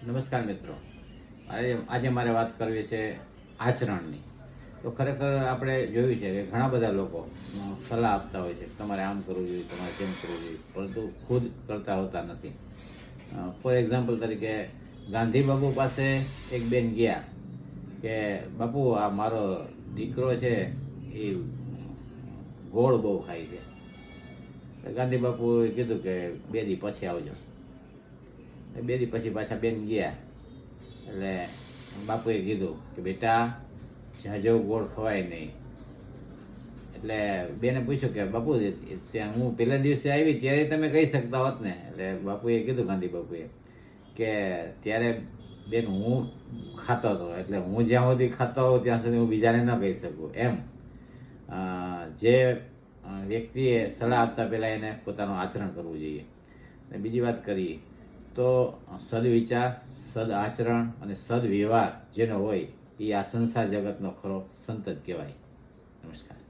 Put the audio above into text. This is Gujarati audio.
નમસ્કાર મિત્રો, આજે મારે વાત કરવી છે આચરણની. તો ખરેખર આપણે જોયું છે કે ઘણા બધા લોકો સલાહ આપતા હોય છે કે તમારે આમ કરવું જોઈએ, તમારે તેમ કરવું જોઈએ, પરંતુ ખુદ કરતા હોતા નથી. ફોર એક્ઝામ્પલ તરીકે ગાંધી બાપુ પાસે એક બેન ગયા કે બાપુ આ મારો દીકરો છે એ ગોળ બહુ ખાય છે. ગાંધી બાપુએ કીધું કે 2 દી પછી આવજો. 2 દી પછી પાછા બેન ગયા એટલે બાપુએ કીધું કે બેટા જાજો ગોળ ખવાય નહીં. એટલે બેને પૂછ્યું કે બાપુ ત્યાં હું પહેલા દિવસે આવી ત્યારે તમે કહી શકતા હોત ને. એટલે બાપુએ કીધું, ગાંધી બાપુએ, કે ત્યારે બેન હું ખાતો હતો, એટલે હું જ્યાં સુધી ખાતો હોઉં ત્યાં સુધી હું બીજાને ન કહી શકું. એમ જે વ્યક્તિએ સલાહ આપતા પહેલાં એને પોતાનું આચરણ કરવું જોઈએ. અને બીજી વાત કરીએ તો સદવિચાર, સદ આચરણ અને સદવ્યવહાર જેનો હોય એ આ સંસાર જગતનો ખરો સંત જ કહેવાય. નમસ્કાર.